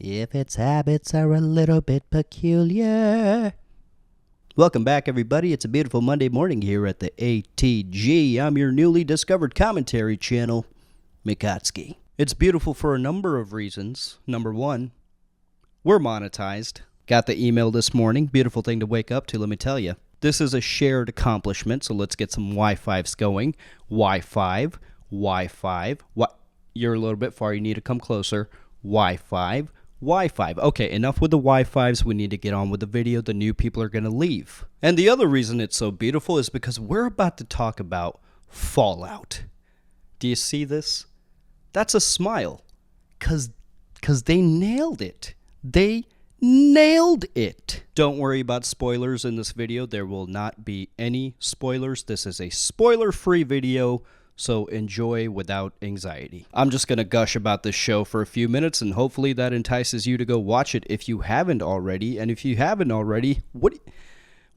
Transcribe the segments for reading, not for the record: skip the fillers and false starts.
if its habits are a little bit peculiar. Welcome back, everybody. It's a beautiful Monday morning here at the ATG. I'm your newly discovered commentary channel, Mikotsky. It's beautiful for a number of reasons. Number one, we're monetized. Got the email this morning. Beautiful thing to wake up to, let me tell you. This is a shared accomplishment, so let's get some Wi-Fi's going. Wi-Fi. You're a little bit far. You need to come closer. Wi-Fi. Okay, enough with the Wi-Fis. We need to get on with the video. The new people are going to leave. And the other reason it's so beautiful is because we're about to talk about Fallout. Do you see this? That's a smile. Because they nailed it. They nailed it. Don't worry about spoilers in this video. There will not be any spoilers. This is a spoiler-free video, so enjoy without anxiety. I'm just going to gush about this show for a few minutes, and hopefully that entices you to go watch it if you haven't already. And if you haven't already, what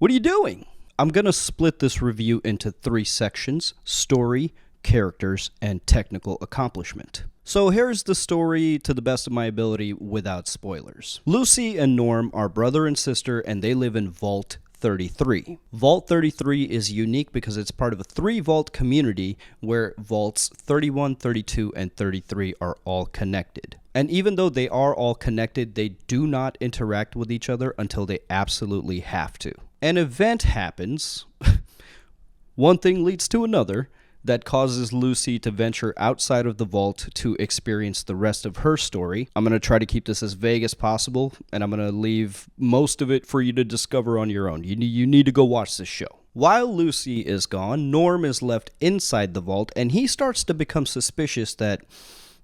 are you doing? I'm going to split this review into 3 sections: story, characters, and technical accomplishment. So here's the story to the best of my ability without spoilers. Lucy and Norm are brother and sister, and they live in Vault 33. Vault 33 is unique because it's part of a 3-vault community where vaults 31, 32, and 33 are all connected. And even though they are all connected, they do not interact with each other until they absolutely have to. An event happens, one thing leads to another, that causes Lucy to venture outside of the vault to experience the rest of her story. I'm going to try to keep this as vague as possible, and I'm going to leave most of it for you to discover on your own. You need to go watch this show. While Lucy is gone, Norm is left inside the vault, and he starts to become suspicious that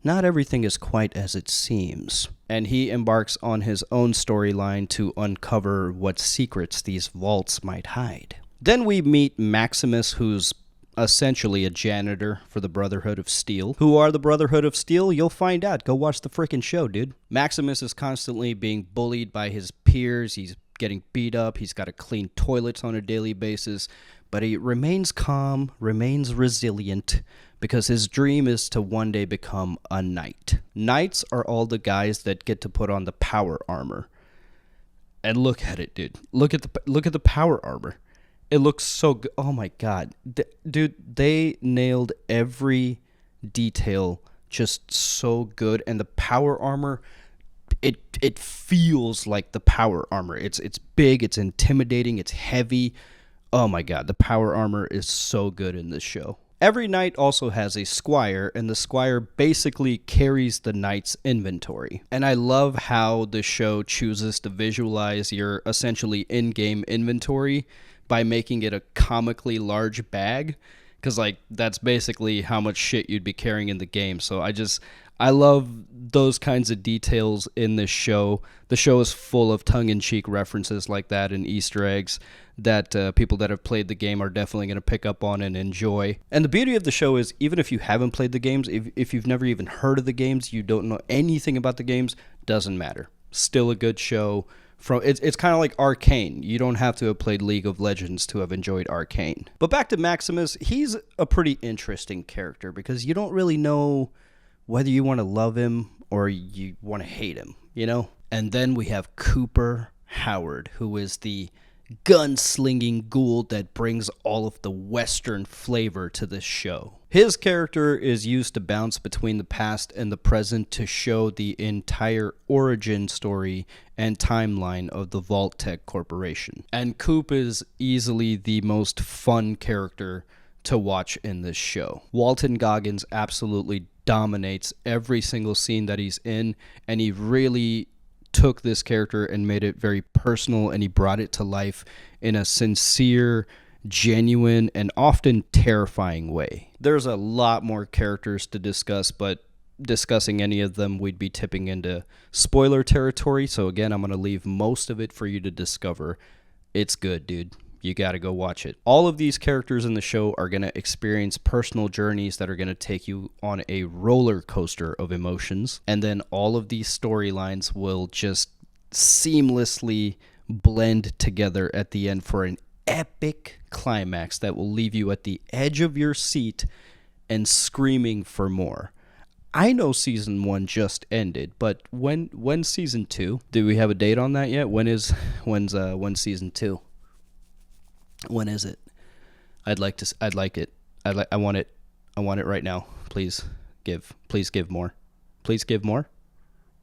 not everything is quite as it seems. And he embarks on his own storyline to uncover what secrets these vaults might hide. Then we meet Maximus, who's essentially a janitor for the Brotherhood of Steel. Who are the Brotherhood of Steel? You'll find out. Go watch the freaking show, dude. Maximus is constantly being bullied by his peers. He's getting beat up. He's got to clean toilets on a daily basis. But he remains calm, remains resilient, because his dream is to one day become a knight. Knights are all the guys that get to put on the power armor. And look at it, dude. Look at the power armor. It looks so good. Oh my god. Dude, they nailed every detail just so good. And the power armor, it feels like the power armor. It's big, it's intimidating, it's heavy. Oh my god, the power armor is so good in this show. Every knight also has a squire, and the squire basically carries the knight's inventory. And I love how the show chooses to visualize your essentially in-game inventory by making it a comically large bag, because that's basically how much shit you'd be carrying in the game. So I love those kinds of details in this show. The show is full of tongue-in-cheek references like that and Easter eggs that people that have played the game are definitely going to pick up on and enjoy. And the beauty of the show is, even if you haven't played the games, if you've never even heard of the games, you don't know anything about the games, doesn't matter. Still a good show. It's kind of like Arcane. You don't have to have played League of Legends to have enjoyed Arcane. But back to Maximus, he's a pretty interesting character because you don't really know whether you want to love him or you want to hate him, you know? And then we have Cooper Howard, who is the gunslinging ghoul that brings all of the Western flavor to this show. His character is used to bounce between the past and the present to show the entire origin story and timeline of the Vault-Tec Corporation. And Coop is easily the most fun character to watch in this show. Walton Goggins absolutely dominates every single scene that he's in, and he really took this character and made it very personal, and he brought it to life in a sincere, genuine, and often terrifying way. There's a lot more characters to discuss, but discussing any of them, we'd be tipping into spoiler territory. So again, I'm going to leave most of it for you to discover. It's good, dude. You got to go watch it. All of these characters in the show are going to experience personal journeys that are going to take you on a roller coaster of emotions. And then all of these storylines will just seamlessly blend together at the end for an epic climax that will leave you at the edge of your seat and screaming for more. I know season 1 just ended, but when season 2? Do we have a date on that yet? When's season 2? When is it? I'd like it. I want it. I want it right now. Please give more. Please give more.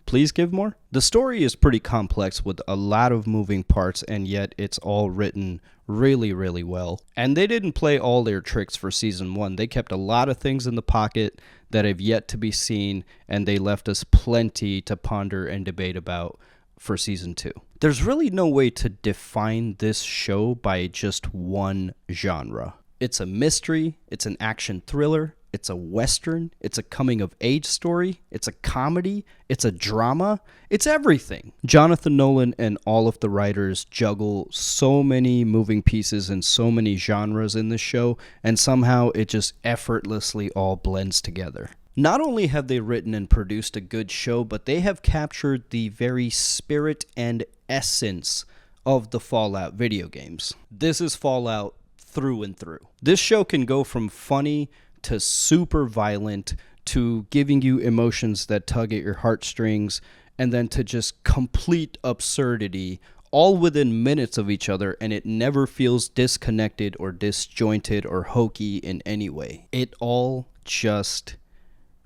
Please give more. The story is pretty complex with a lot of moving parts, and yet it's all written really, really well. And they didn't play all their tricks for season 1. They kept a lot of things in the pocket that have yet to be seen, and they left us plenty to ponder and debate about for season 2. There's really no way to define this show by just one genre. It's a mystery, it's an action thriller, it's a western, it's a coming-of-age story, it's a comedy, it's a drama, it's everything. Jonathan Nolan and all of the writers juggle so many moving pieces and so many genres in this show, and somehow it just effortlessly all blends together. Not only have they written and produced a good show, but they have captured the very spirit and essence of the Fallout video games. This is Fallout through and through. This show can go from funny to super violent to giving you emotions that tug at your heartstrings, and then to just complete absurdity, all within minutes of each other, and it never feels disconnected or disjointed or hokey in any way. It all just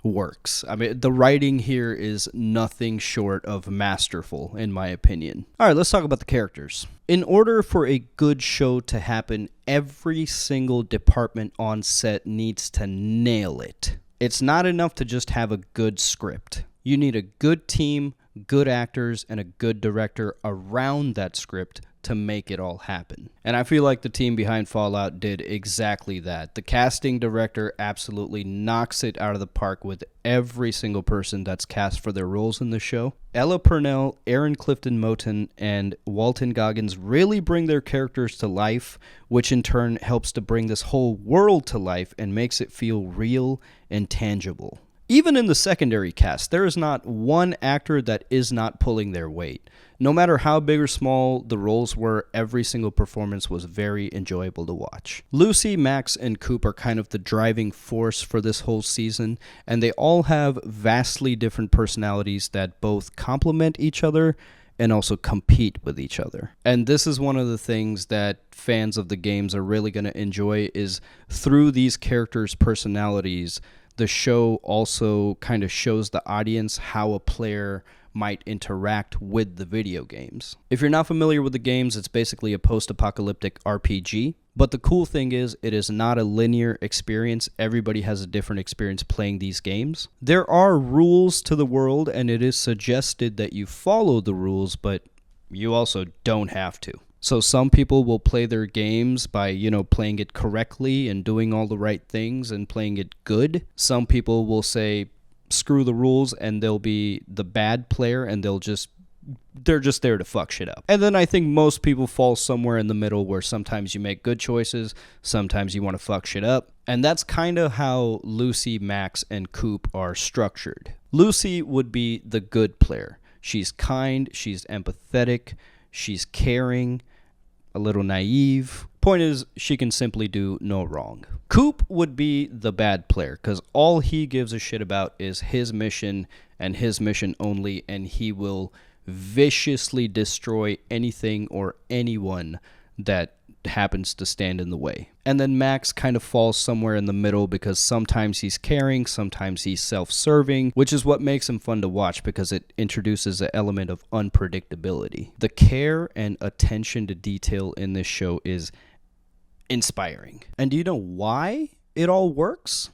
works. I mean, the writing here is nothing short of masterful, in my opinion. All right, let's talk about the characters. In order for a good show to happen, every single department on set needs to nail it. It's not enough to just have a good script. You need a good team, good actors, and a good director around that script to make it all happen. And I feel like the team behind Fallout did exactly that. The casting director absolutely knocks it out of the park with every single person that's cast for their roles in the show. Ella Purnell, Aaron Clifton Moten, and Walton Goggins really bring their characters to life, which in turn helps to bring this whole world to life and makes it feel real and tangible. Even in the secondary cast, there is not one actor that is not pulling their weight. No matter how big or small the roles were, every single performance was very enjoyable to watch. Lucy, Max, and Coop are kind of the driving force for this whole season, and they all have vastly different personalities that both complement each other and also compete with each other. And this is one of the things that fans of the games are really going to enjoy, is through these characters' personalities, the show also kind of shows the audience how a player might interact with the video games. If you're not familiar with the games, it's basically a post-apocalyptic RPG. But the cool thing is, it is not a linear experience. Everybody has a different experience playing these games. There are rules to the world, and it is suggested that you follow the rules, but you also don't have to. So some people will play their games by, playing it correctly and doing all the right things and playing it good. Some people will say, screw the rules, and they'll be the bad player, and they're just there to fuck shit up. And then I think most people fall somewhere in the middle, where sometimes you make good choices, sometimes you want to fuck shit up. And that's kind of how Lucy, Max, and Coop are structured. Lucy would be the good player. She's kind, she's empathetic, she's caring, a little naive. Point is, she can simply do no wrong. Coop would be the bad player, because all he gives a shit about is his mission and his mission only, and he will viciously destroy anything or anyone that happens to stand in the way. And then Max kind of falls somewhere in the middle, because sometimes he's caring, sometimes he's self-serving, which is what makes him fun to watch, because it introduces an element of unpredictability. The care and attention to detail in this show is inspiring. And do you know why it all works?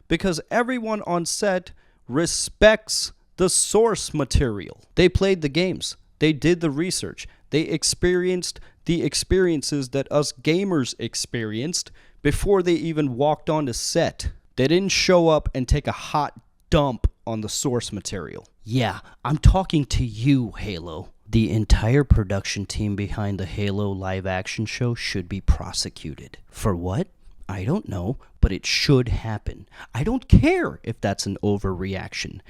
Because everyone on set respects the source material. They played the games. They did the research. They experienced the experiences that us gamers experienced before they even walked onto set. They didn't show up and take a hot dump on the source material. Yeah, I'm talking to you, Halo. The entire production team behind the Halo live-action show should be prosecuted. For what? I don't know, but it should happen. I don't care if that's an overreaction.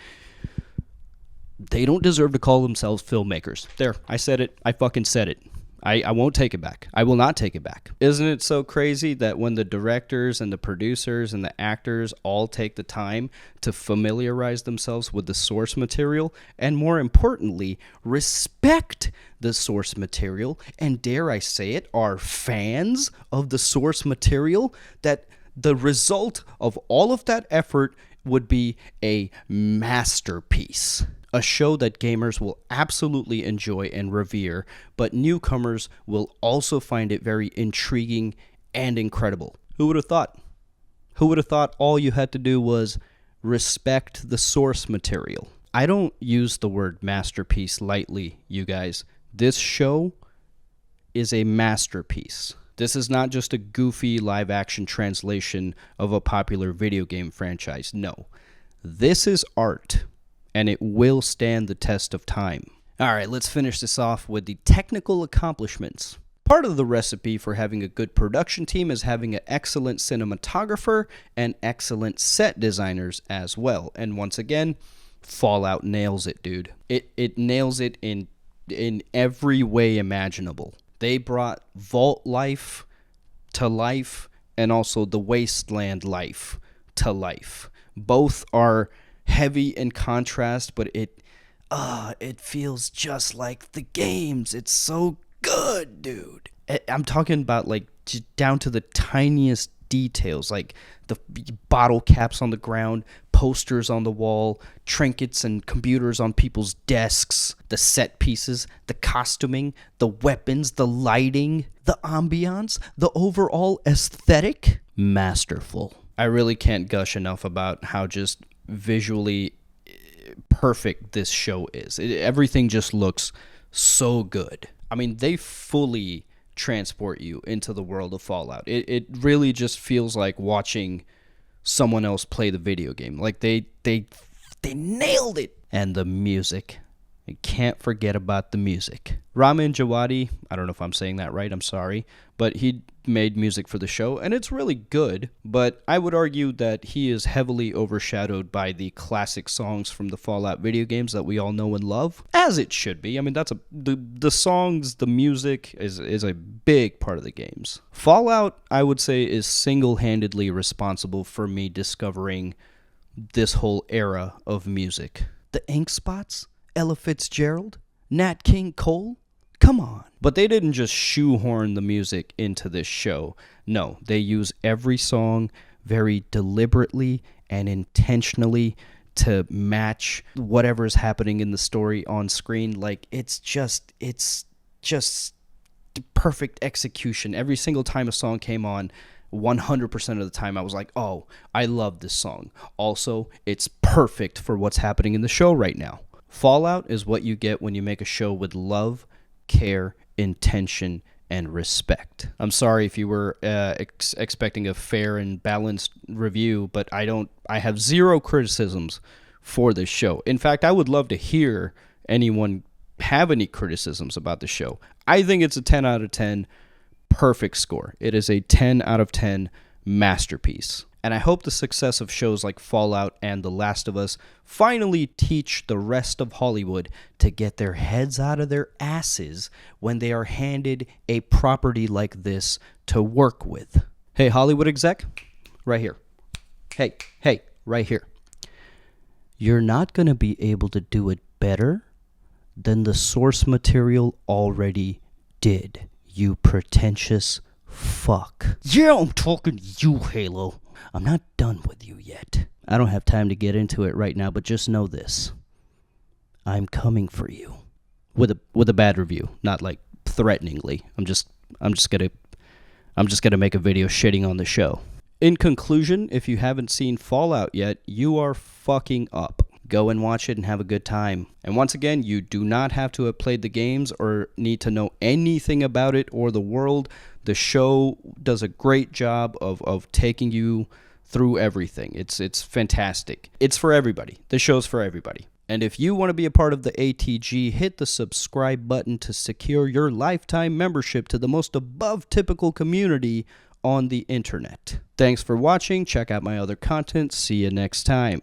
They don't deserve to call themselves filmmakers. There, I said it. I fucking said it. I won't take it back. I will not take it back. Isn't it so crazy that when the directors and the producers and the actors all take the time to familiarize themselves with the source material and, more importantly, respect the source material and, dare I say it, are fans of the source material, that the result of all of that effort would be a masterpiece? A show that gamers will absolutely enjoy and revere, but newcomers will also find it very intriguing and incredible. Who would have thought? Who would have thought all you had to do was respect the source material? I don't use the word masterpiece lightly, you guys. This show is a masterpiece. This is not just a goofy live-action translation of a popular video game franchise. No. This is art, and it will stand the test of time. All right, let's finish this off with the technical accomplishments. Part of the recipe for having a good production team is having an excellent cinematographer and excellent set designers as well. And once again, Fallout nails it, dude. It nails it in every way imaginable. They brought Vault life to life and also the Wasteland life to life. Both are heavy in contrast, but it feels just like the games. It's so good, dude. I'm talking about like down to the tiniest details, like the bottle caps on the ground, posters on the wall, trinkets and computers on people's desks, the set pieces, the costuming, the weapons, the lighting, the ambiance, the overall aesthetic. Masterful. I really can't gush enough about how just visually perfect this show is. Everything just looks so good. I mean, they fully transport you into the world of Fallout. It really just feels like watching someone else play the video game. Like they nailed it. And the music. I can't forget about the music. Ramin Djawadi, I don't know if I'm saying that right, I'm sorry, but he made music for the show, and it's really good, but I would argue that he is heavily overshadowed by the classic songs from the Fallout video games that we all know and love, as it should be. I mean, the songs, the music is a big part of the games. Fallout, I would say, is single-handedly responsible for me discovering this whole era of music. The Ink Spots? Ella Fitzgerald? Nat King Cole? Come on. But they didn't just shoehorn the music into this show. No, they use every song very deliberately and intentionally to match whatever is happening in the story on screen. Like, it's just perfect execution. Every single time a song came on, 100% of the time I was like, oh, I love this song. Also, it's perfect for what's happening in the show right now. Fallout is what you get when you make a show with love, care, intention, and respect. I'm sorry if you were expecting a fair and balanced review, but I have zero criticisms for this show. In fact, I would love to hear anyone have any criticisms about the show. I think it's a 10 out of 10 perfect score. It is a 10 out of 10 masterpiece. And I hope the success of shows like Fallout and The Last of Us finally teach the rest of Hollywood to get their heads out of their asses when they are handed a property like this to work with. Hey, Hollywood exec, right here. Hey, right here. You're not going to be able to do it better than the source material already did, you pretentious fuck. Yeah, I'm talking to you, Halo. I'm not done with you yet. I don't have time to get into it right now, but just know this. I'm coming for you. With a bad review, not like threateningly. I'm just gonna make a video shitting on the show. In conclusion, if you haven't seen Fallout yet, you are fucking up. Go and watch it and have a good time. And once again, you do not have to have played the games or need to know anything about it or the world. The show does a great job of taking you through everything. It's fantastic. It's for everybody. The show's for everybody. And if you want to be a part of the ATG, hit the subscribe button to secure your lifetime membership to the most above typical community on the internet. Thanks for watching. Check out my other content. See you next time.